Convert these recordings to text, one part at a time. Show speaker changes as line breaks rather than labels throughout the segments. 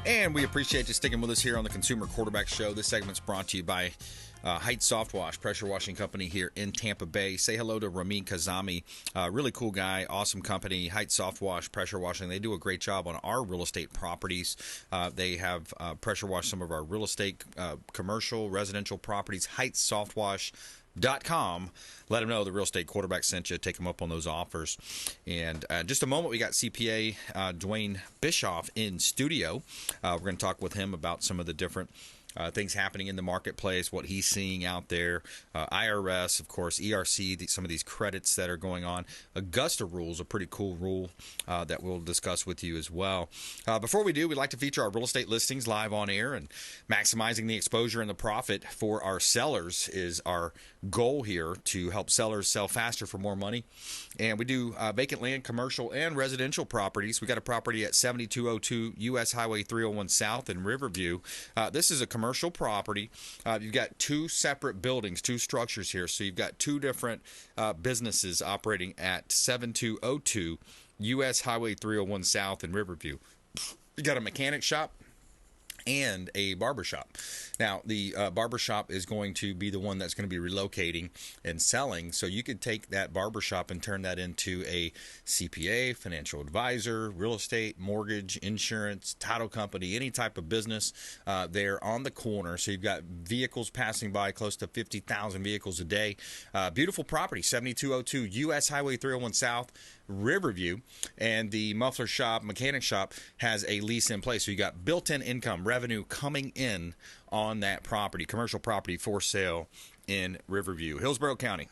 And we appreciate you sticking with us here on the Consumer Quarterback Show. This segment's brought to you by Heights Soft Wash, pressure washing company here in Tampa Bay. Say hello to Ramin Kazami, really cool guy, awesome company. Heights Soft Wash, pressure washing. They do a great job on our real estate properties. They have pressure washed some of our real estate, commercial, residential properties. HeightsSoftWash.com. Let them know the real estate quarterback sent you. Take them up on those offers. And just a moment, we got CPA Duane Bishoff in studio. We're going to talk with him about some of the different things happening in the marketplace, what he's seeing out there, IRS, of course, ERC, some of these credits that are going on. Augusta rules, a pretty cool rule that we'll discuss with you as well. Before we do, we'd like to feature our real estate listings live on air, and maximizing the exposure and the profit for our sellers is our goal here, to help sellers sell faster for more money. And we do vacant land, commercial, and residential properties. We got a property at 7202 US Highway 301 South in Riverview. This is a commercial property. You've got two separate buildings, two structures here. So you've got two different businesses operating at 7202 US Highway 301 South in Riverview. You got a mechanic shop and a barbershop. Now, the barbershop is going to be the one that's going to be relocating and selling. So you could take that barbershop and turn that into a CPA, financial advisor, real estate, mortgage, insurance, title company, any type of business there on the corner. So you've got vehicles passing by, close to 50,000 vehicles a day. Beautiful property, 7202 US Highway 301 South, Riverview. And the muffler shop, mechanic shop, has a lease in place. So you got built-in income, revenue coming in on that property, commercial property for sale in Riverview, Hillsborough County.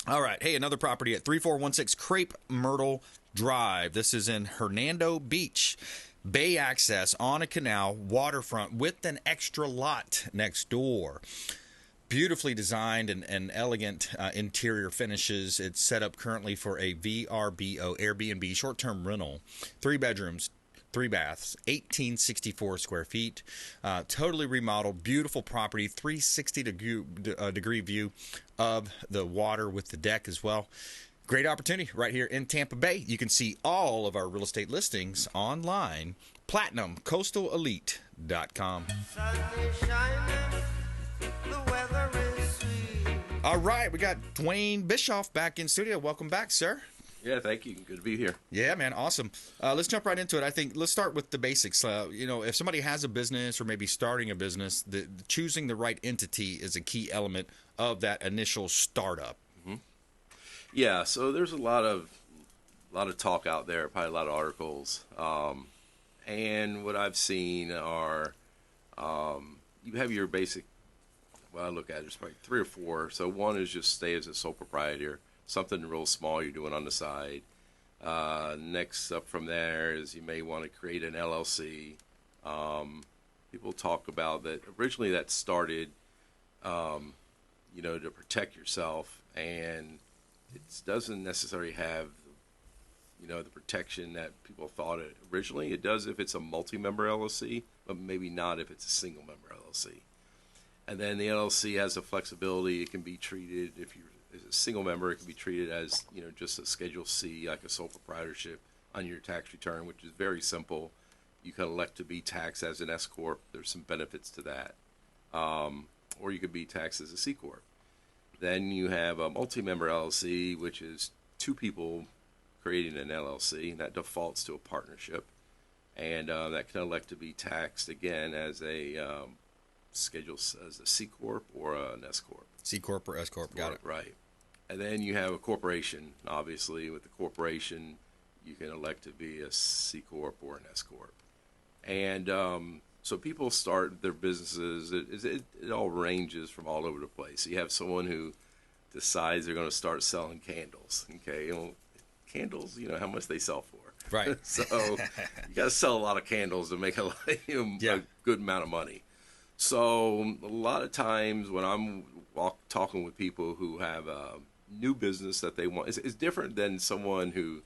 All right. Hey, another property at 3416 Crepe Myrtle Drive. This is in Hernando Beach. Bay access on a canal, waterfront with an extra lot next door. Beautifully designed and elegant interior finishes. It's set up currently for a VRBO, Airbnb, short-term rental. 3 bedrooms, 3 baths, 1864 square feet. Totally remodeled, beautiful property, 360 degree view of the water with the deck as well. Great opportunity right here in Tampa Bay. You can see all of our real estate listings online, platinumcoastalelite.com. All right, we got Duane Bishoff back in studio. Welcome back, sir.
Yeah, thank you. Good to be here.
Yeah, man, awesome. Let's jump right into it. I think let's start with the basics. If somebody has a business or maybe starting a business, choosing the right entity is a key element of that initial startup.
Mm-hmm. Yeah, so there's a lot of talk out there, probably a lot of articles, and what I've seen are you have your basic. Well, I look at it, there's probably 3 or 4. So one is just stay as a sole proprietor, something real small you're doing on the side. Next up from there is you may want to create an LLC. People talk about that. Originally that started, to protect yourself, and it doesn't necessarily have, the protection that people thought it originally. It does if it's a multi-member LLC, but maybe not if it's a single-member LLC. And then the LLC has a flexibility. It can be treated, if you're a single member, it can be treated as, just a Schedule C, like a sole proprietorship on your tax return, which is very simple. You can elect to be taxed as an S Corp. There's some benefits to that. Or you could be taxed as a C Corp. Then you have a multi-member LLC, which is 2 people creating an LLC, and that defaults to a partnership. And that can elect to be taxed, again, as a schedule as a C Corp or an S Corp.
C Corp or S Corp, got it.
Right. And then you have a corporation. Obviously, with the corporation, you can elect to be a C Corp or an S Corp. And so people start their businesses. It all ranges from all over the place. You have someone who decides they're going to start selling candles. Okay, candles, how much they sell for.
Right.
So you got to sell a lot of candles to make a good amount of money. So a lot of times when I'm talking with people who have a new business that they want, it's different than someone who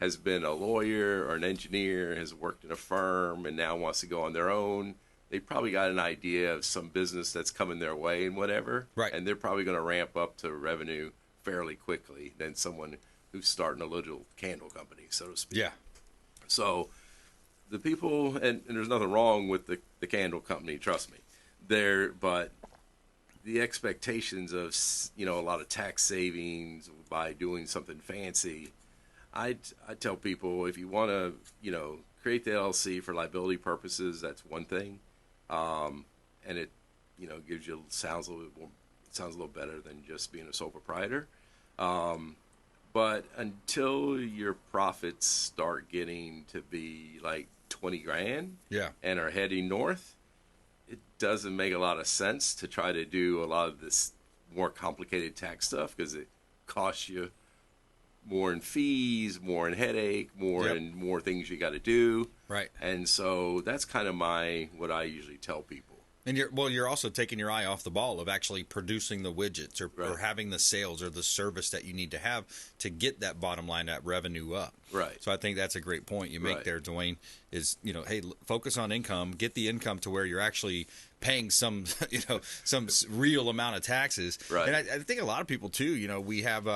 has been a lawyer or an engineer, has worked in a firm, and now wants to go on their own. They probably got an idea of some business that's coming their way and whatever,
right?
And they're probably going to ramp up to revenue fairly quickly than someone who's starting a little candle company, so to speak.
Yeah.
So the people, and there's nothing wrong with the candle company, trust me. But the expectations of, a lot of tax savings by doing something fancy, I tell people, if you want to, create the LLC for liability purposes, that's one thing. And it, gives you, sounds a little better than just being a sole proprietor. But until your profits start getting to be like 20 grand and are heading north, it doesn't make a lot of sense to try to do a lot of this more complicated tax stuff, because it costs you more in fees, more in headache, more in more things you got to do.
Right.
And so that's kind of what I usually tell people.
And you're also taking your eye off the ball of actually producing the widgets or having the sales or the service that you need to have to get that bottom line, that revenue up.
Right.
So I think that's a great point you make there, Duane, is, hey, focus on income, get the income to where you're actually paying some real amount of taxes.
Right.
And I think a lot of people too, we have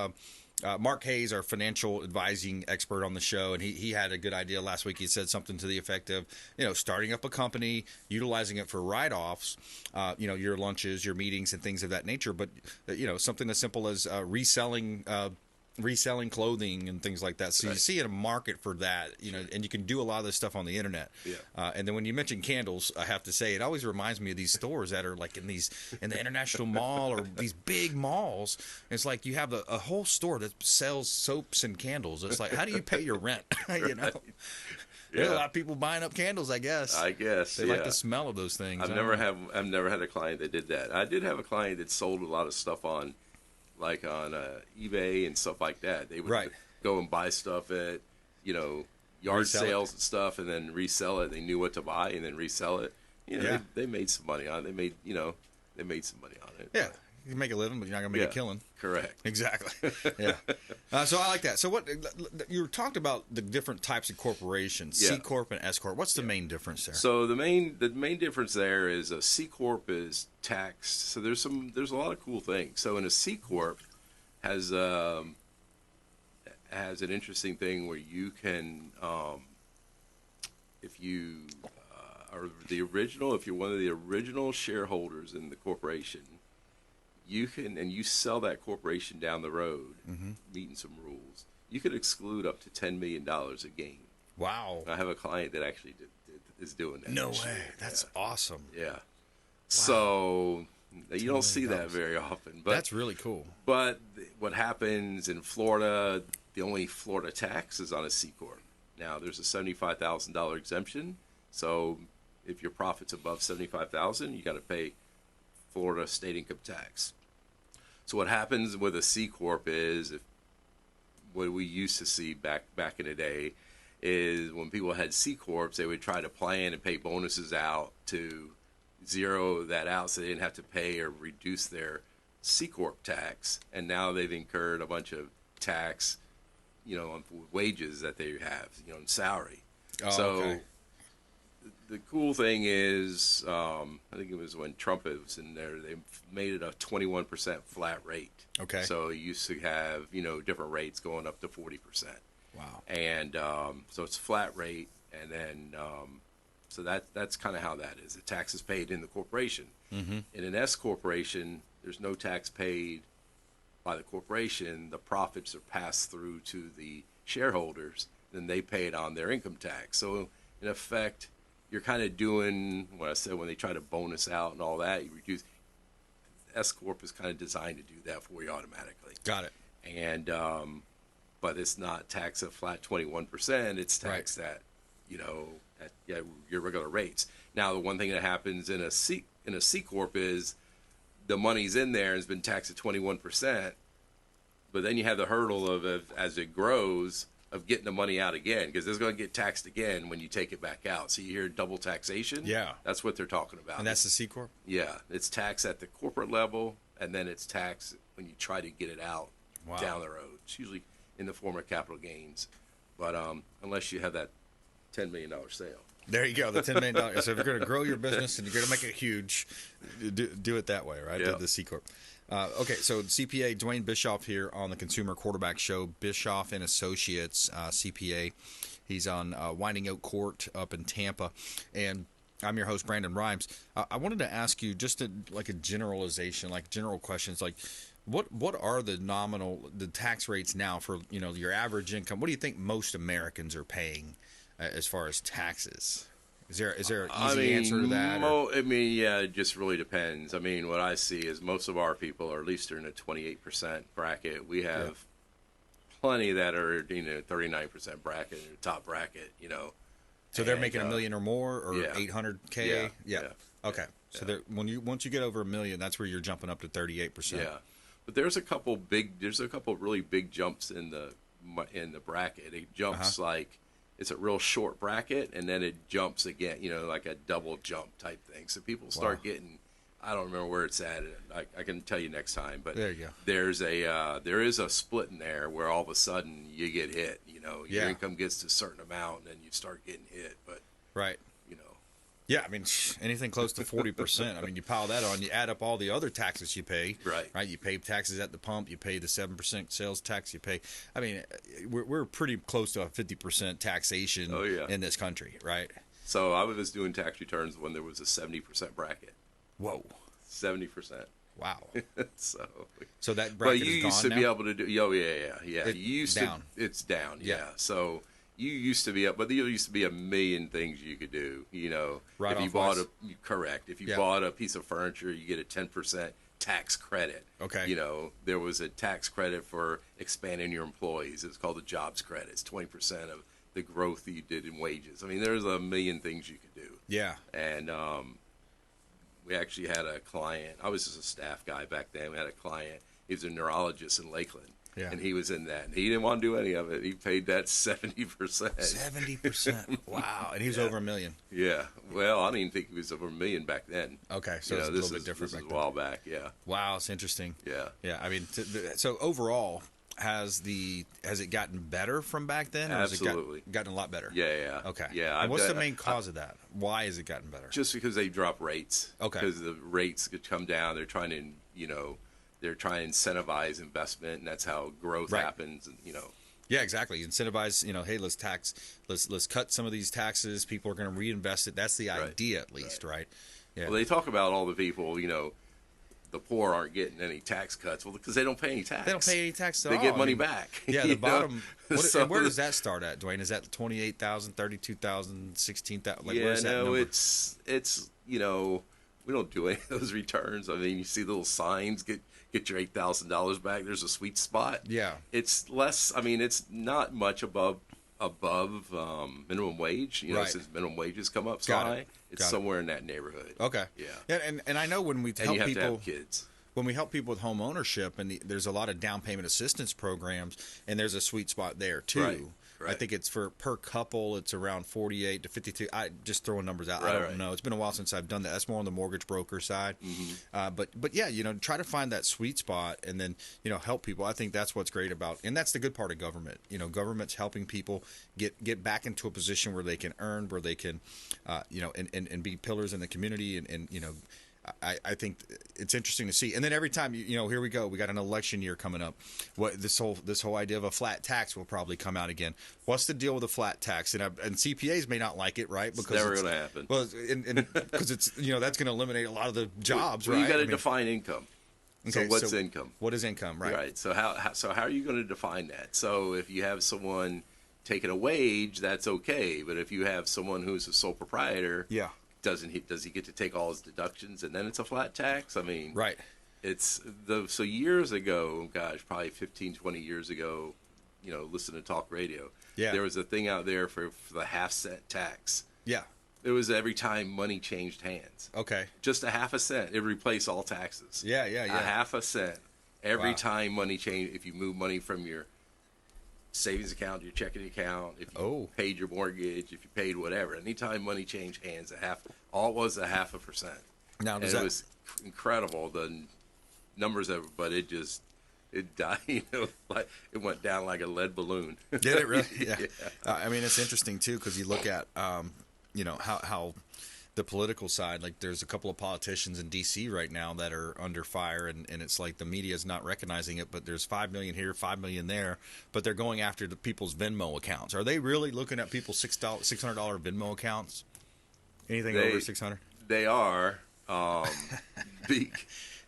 Mark Hayes, our financial advising expert on the show, and he had a good idea last week. He said something to the effect of, starting up a company, utilizing it for write-offs, your lunches, your meetings, and things of that nature. But, something as simple as reselling clothing and things like that. So you see a market for that, and you can do a lot of this stuff on the internet.
Yeah.
And then when you mention candles, I have to say, it always reminds me of these stores that are like in the International Mall or these big malls. It's like you have a whole store that sells soaps and candles. It's like, how do you pay your rent? There's a lot of people buying up candles, I guess. They like the smell of those things.
I've never had a client that did that. I did have a client that sold a lot of stuff on eBay and stuff like that. They would go and buy stuff at, yard sales and stuff, and then resell it. They knew what to buy and then resell it. They made some money on it. They made some money on it.
Yeah. You can make a living, but you're not going to make a killing.
Correct.
Exactly. Yeah. So I like that. So what you talked about the different types of corporations, C Corp and S Corp. What's the main difference there? So
the main difference there is a C Corp is taxed. So there's a lot of cool things. So in a C Corp has an interesting thing where you can, if you are if you're one of the original shareholders in the corporation, you can, and you sell that corporation down the road, meeting some rules, you could exclude up to $10 million of gain.
Wow.
I have a client that actually is doing that.
No way. That's awesome.
Yeah. Wow. So you don't see that very often. But
that's really cool.
But what happens in Florida, the only Florida tax is on a C Corp. Now, there's a $75,000 exemption. So if your profit's above $75,000, you got to pay Florida state income tax. So what happens with a C Corp is, what we used to see back in the day is when people had C Corps, they would try to plan and pay bonuses out to zero that out so they didn't have to pay or reduce their C Corp tax. And now they've incurred a bunch of tax, on wages that they have, in salary. Okay. The cool thing is, I think it was when Trump was in there, they made it a 21% flat rate.
Okay.
So you used to have, different rates going up to 40%.
Wow.
And so it's flat rate, and then so that's kind of how that is. The tax is paid in the corporation. Mm-hmm. In an S corporation, there's no tax paid by the corporation. The profits are passed through to the shareholders, then they pay it on their income tax. So in effect, you're kind of doing what I said when they try to bonus out and all that. You reduce. S Corp is kind of designed to do that for you automatically.
Got it.
And but it's not taxed at flat 21%. It's taxed at your regular rates. Now, the one thing that happens in a C Corp is the money's in there and has been taxed at 21%, but then you have the hurdle of as it grows, of getting the money out again, because it's going to get taxed again when you take it back out. So you hear double taxation?
Yeah.
That's what they're talking about.
And that's the C Corp?
Yeah. It's taxed at the corporate level, and then it's taxed when you try to get it out down the road. It's usually in the form of capital gains. But unless you have that $10 million sale.
There you go, the $10 million. So if you're going to grow your business and you're going to make it huge, do it that way, right?
Yeah.
The C Corp. Okay, so CPA Duane Bishoff here on the Consumer Quarterback Show. Bishoff and Associates, CPA. He's on Winding Oak Court up in Tampa, and I'm your host, Brandon Rhymes. I wanted to ask you just like a generalization, like general questions, like what are the tax rates now for your average income? What do you think most Americans are paying as far as taxes? Is there an easy answer to that?
Yeah, it just really depends. I mean, what I see is most of our people are at least in a 28% bracket. We have plenty that are 39% bracket, or top bracket.
So they're making $1 million or more, or 800K.
Yeah.
Okay. So once you get over $1 million, that's where you're jumping up to 38%.
Yeah, but there's a couple really big jumps in the bracket. It jumps like. It's a real short bracket, and then it jumps again, like a double jump type thing. So people start getting, I don't remember where it's at. I can tell you next time. But
there you go.
There is a split in there where all of a sudden you get hit. Your income gets to a certain amount, and then you start getting hit. But
right. Yeah, I mean, anything close to 40%. I mean, you pile that on, you add up all the other taxes you pay. Right. You pay taxes at the pump, you pay the 7% sales tax, you pay. I mean, we're pretty close to a 50% taxation in this country, right?
So I was doing tax returns when there was a 70% bracket.
Whoa.
70%.
Wow.
so
that bracket
but you
is
used
gone
to
now?
be able to do. It's down. Yeah. So. You used to be up, but there used to be a million things you could do.
Right
if you
bought
If you bought a piece of furniture, you get a 10% tax credit.
Okay.
There was a tax credit for expanding your employees. It's called the jobs credit. It's 20% of the growth that you did in wages. I mean, there's a million things you could do.
Yeah.
And we actually had a client. I was just a staff guy back then. We had a client. He was a neurologist in Lakeland.
Yeah.
And he was in that. And he didn't want to do any of it. He paid that 70%.
70%. Wow. And he was over $1 million.
Yeah. Well, I didn't think he was over $1 million back then.
Okay. So it's a little bit different
this
back
is a while back. Yeah.
Wow. It's interesting.
Yeah.
Yeah. I mean, so overall, has it gotten better from back then? Or
Absolutely.
Has it gotten a lot better?
Yeah.
Okay.
Yeah.
And what's the main cause of that? Why has it gotten better?
Just because they drop rates.
Okay.
Because the rates could come down. They're trying to, they're trying to incentivize investment, and that's how growth happens. And
Yeah, exactly. Incentivize. Hey, let's cut some of these taxes. People are going to reinvest it. That's the idea, at least, right? Yeah.
Well, they talk about all the people. The poor aren't getting any tax cuts. Well, because they don't pay any tax.
They don't pay any tax at
all. They get money
I mean,
back.
Yeah, the bottom. And where does that start at, Duane? Is that 28,000, 32,000, 16,000? Like, where's that number?
it's we don't do any of those returns. I mean, you see little signs, get your $8,000 back. There's a sweet spot.
Yeah.
It's less. I mean, it's not much above minimum wage. Since minimum wages come up so high, it's somewhere in that neighborhood.
Okay.
Yeah.
And I know when we help
you have
people
to have kids.
When we help people with home ownership, and there's a lot of down payment assistance programs, and there's a sweet spot there too.
Right.
I think it's per couple, it's around 48 to 52. I just throwing numbers out.
Right,
I don't know. It's been a while since I've done that. That's more on the mortgage broker side.
Mm-hmm.
But yeah, try to find that sweet spot, and then help people. I think that's what's great about, and that's the good part of government. Government's helping people get back into a position where they can earn, where they can, and be pillars in the community, and I think it's interesting to see. And then every time, here we go. We got an election year coming up. This whole idea of a flat tax will probably come out again. What's the deal with a flat tax? And CPAs may not like it, right?
Because it's never going to happen.
Well, because it's that's going to eliminate a lot of the jobs,
right?
You
got to define income.
Okay,
so what's income?
What is income, right?
Right. So how are you going to define that? So if you have someone taking a wage, that's okay. But if you have someone who's a sole proprietor, does he get to take all his deductions and then it's a flat tax? I mean,
right.
So years ago, gosh, probably 15, 20 years ago, listen to talk radio.
Yeah.
There was a thing out there for the half-cent tax.
Yeah.
It was every time money changed hands.
Okay.
Just a half a cent. It replaced all taxes.
Yeah.
A half a cent every time money changed. If you move money from your savings account, your checking account, if you paid your mortgage, if you paid whatever, anytime money changed hands, all it was a 0.5%.
Now,
it was incredible, the numbers of it, but it died, like it went down like a lead balloon.
Did it really? Yeah. I mean, it's interesting too, because you look at, how the political side. Like there's a couple of politicians in D.C. right now that are under fire, and it's like the media is not recognizing it, but there's 5 million here, 5 million there, but they're going after the people's Venmo accounts. Are they really looking at people's $600 Venmo accounts? Anything over 600?
They are.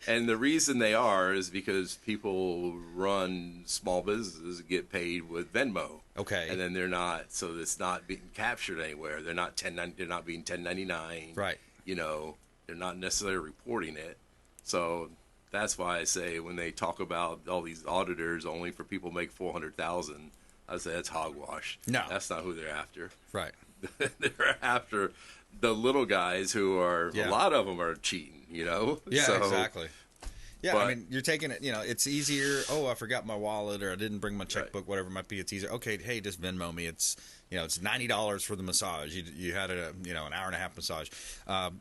And the reason they are is because people run small businesses get paid with Venmo.
Okay.
And then they're not, so it's not being captured anywhere. They're not they're not being 1099.
Right.
You know, they're not necessarily reporting it. So that's why I say when they talk about all these auditors only for people who make 400,000, I say that's hogwash.
No.
That's not who they're after.
Right.
They're after the little guys who are, a lot of them are cheating, you know?
Yeah,
so,
exactly. Yeah,
but,
I mean, you're taking it, it's easier. Oh, I forgot my wallet, or I didn't bring my checkbook, whatever it might be. It's easier. Okay, hey, just Venmo me. It's, it's $90 for the massage. You had an hour and a half massage.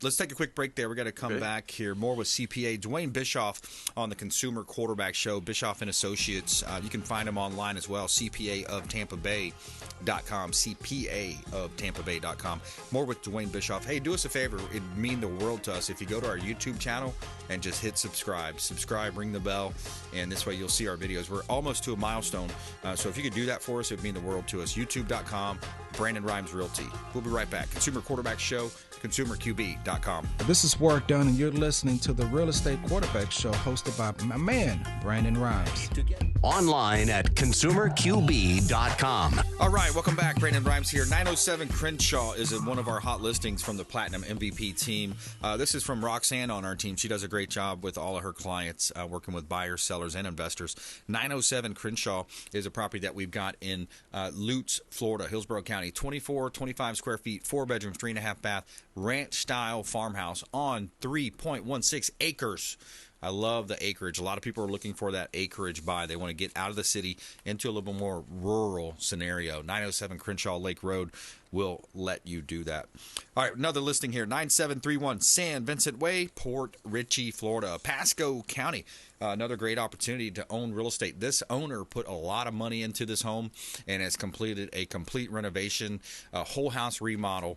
Let's take a quick break there. We got to come back here. More with CPA Duane Bishoff on the Consumer Quarterback Show. Bishoff and Associates. You can find him online as well. CPAofTampaBay.com. CPAofTampaBay.com. More with Duane Bishoff. Hey, do us a favor. It'd mean the world to us if you go to our YouTube channel and just hit subscribe. Subscribe, ring the bell, and this way you'll see our videos. We're almost to a milestone, so if you could do that for us, it would mean the world to us. YouTube.com, Brandon Rhymes Realty. We'll be right back. Consumer Quarterback Show, ConsumerQB.com.
This is Work Done, and you're listening to the Real Estate Quarterback Show hosted by my man, Brandon Rhymes.
Online at ConsumerQB.com.
All right, welcome back. Brandon Rhymes here. 907 Crenshaw is one of our hot listings from the Platinum MVP team. This is from Roxanne on our team. She does a great job with all of her clients, working with buyers, sellers, and investors. 907 Crenshaw is a property that we've got in Lutz, Florida, Hillsborough County. 25 square feet, 4 bedrooms, 3.5 bath, ranch-style farmhouse on 3.16 acres. I love the acreage. A lot of people are looking for that acreage buy. They want to get out of the city into a little bit more rural scenario. 907 Crenshaw Lake Road will let you do that. All right, another listing here. 9731 San Vincent Way, Port Richey, Florida. Pasco County. Another great opportunity to own real estate. This owner put a lot of money into this home and has completed a complete renovation, a whole house remodel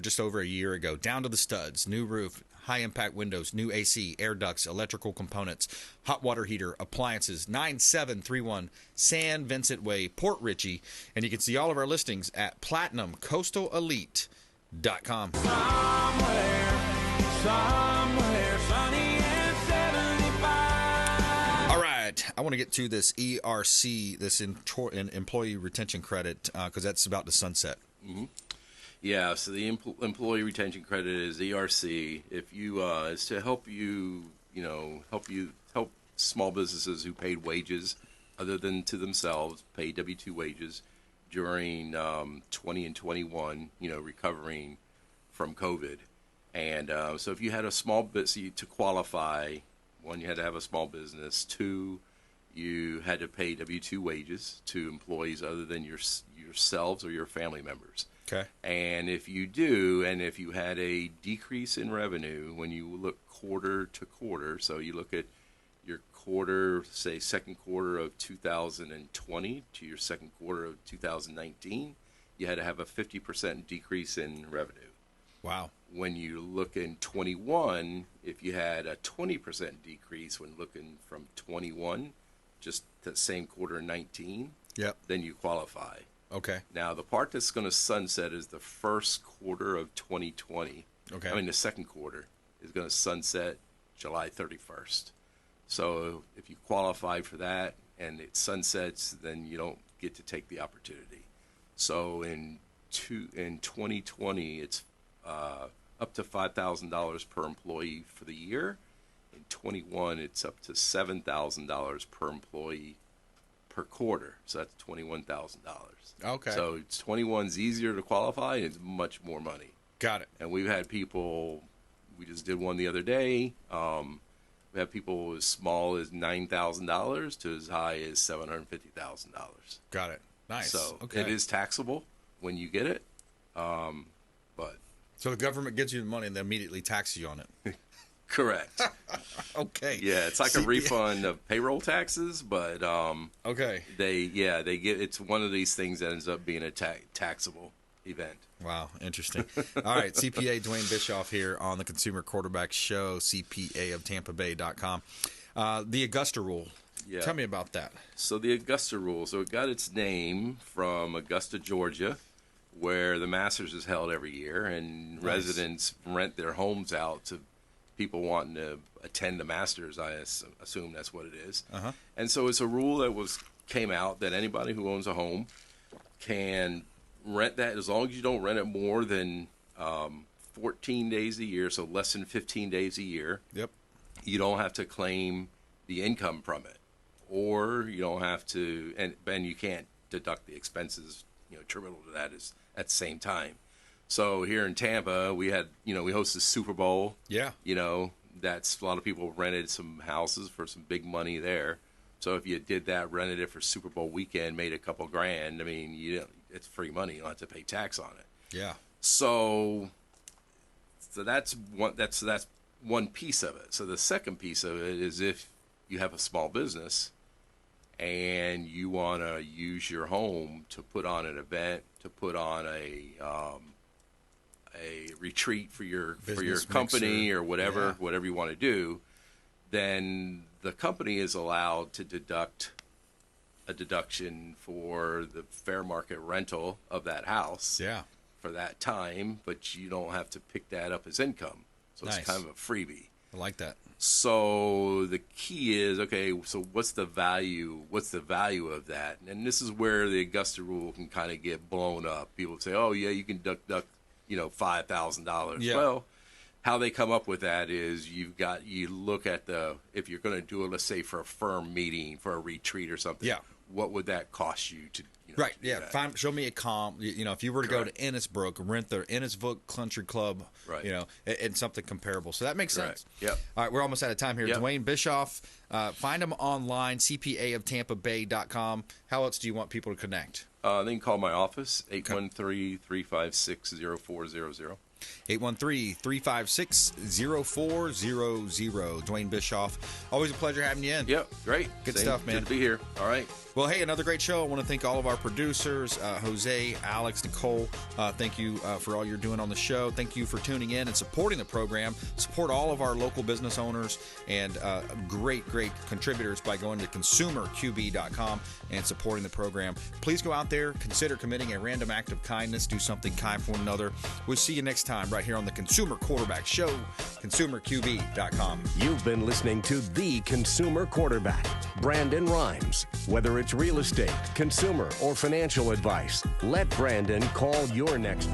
just over a year ago. Down to the studs, new roof, high-impact windows, new AC, air ducts, electrical components, hot water heater, appliances. 9731 San Vincent Way, Port Richey. And you can see all of our listings at PlatinumCoastalElite.com.
Somewhere sunny and 75.
All right, I want to get to this ERC, this Employee Retention Credit, because that's about to sunset.
Mm-hmm. Yeah, so the employee retention credit is ERC. If you is to help help small businesses who paid wages other than to themselves, pay W-2 wages during 20 and 21, recovering from COVID. And so if you had a small business to qualify, one, you had to have a small business. Two, you had to pay W-2 wages to employees other than yourselves or your family members.
Okay.
And if you do, and if you had a decrease in revenue when you look quarter to quarter, so you look at your quarter, say second quarter of 2020 to your second quarter of 2019, you had to have a 50% decrease in revenue.
Wow.
When you look in 21, if you had a 20% decrease when looking from 21, just the same quarter in 19, then you qualify.
Okay.
Now, the part that's going to sunset is the first quarter of 2020.
Okay.
I mean, the second quarter is going to sunset July 31st. So if you qualify for that and it sunsets, then you don't get to take the opportunity. So in 2020, it's up to $5,000 per employee for the year. In 21, it's up to $7,000 per employee per quarter. So that's $21,000.
Okay.
So 21's easier to qualify and it's much more money.
Got it.
And we've had people, we just did one the other day. We have people as small as $9,000 to as high as $750,000.
Got it. Nice.
So
okay.
It is taxable when you get it. But
so the government gives you the money and they immediately tax you on it.
Correct.
Okay.
Yeah, it's like a refund of payroll taxes, but
okay.
they get, it's one of these things that ends up being taxable. event.
Wow, interesting. All right, CPA Duane Bishoff here on the Consumer Quarterback Show, CPAofTampaBay.com. The Augusta Rule.
Yeah.
Tell me about that.
So the Augusta Rule. So it got its name from Augusta, Georgia, where the Masters is held every year, and
Nice.
residents rent their homes out to people wanting to attend the Masters. I assume that's what it is.
Uh-huh.
And so it's a rule that came out that anybody who owns a home can rent that as long as you don't rent it more than 14 days a year, so less than 15 days a year.
Yep.
You don't have to claim the income from it, or you don't have to, and you can't deduct the expenses, attributable to that at the same time. So here in Tampa, we had, we hosted the Super Bowl.
Yeah.
That's a lot of people rented some houses for some big money there. So if you did that, rented it for Super Bowl weekend, made a couple grand, I mean, it's free money. You don't have to pay tax on it.
Yeah.
So that's one piece of it. So the second piece of it is if you have a small business and you want to use your home to put on an event, to put on a retreat for your
Business
company
mixer.
or whatever you want to do, then the company is allowed to deduct a deduction for the fair market rental of that house
Yeah.
for that time, but you don't have to pick that up as income. So
Nice.
it's kind of a freebie.
I like that.
So the key is, okay, so what's the value? What's the value of that? And this is where the Augusta Rule can kind of get blown up. People say, oh, yeah, you can deduct $5,000.
Yeah.
Well, how they come up with that is you look at if you're going to do it, let's say for a firm meeting, for a retreat or something,
Yeah.
what would that cost you to
Right,
to do
yeah.
that?
Show me a comp. If you were to go to
Correct.
Innisbrook, rent the Innisbrook Country Club,
Right.
And something comparable. So that makes sense.
Right. Yep.
All right, we're almost out of time here.
Yep.
Duane Bishoff, find him online, CPAofTampaBay.com. How else do you want people to connect?
They can call my office, 813-356-0400.
813-356-0400. Duane Bishoff. Always a pleasure having you in.
Yep, great.
Good
Same.
stuff, man.
Good to be here. All right.
Well, hey, another great show. I want to thank all of our producers, Jose, Alex, Nicole. Thank you for all you're doing on the show. Thank you for tuning in and supporting the program. Support all of our local business owners and great contributors by going to consumerqb.com and supporting the program. Please go out there, consider committing a random act of kindness, do something kind for one another. We'll see you next time right here on the Consumer Quarterback Show, consumerqb.com.
You've been listening to The Consumer Quarterback, Brandon Rhymes. Whether it's real estate, consumer, or financial advice, let Brandon call your next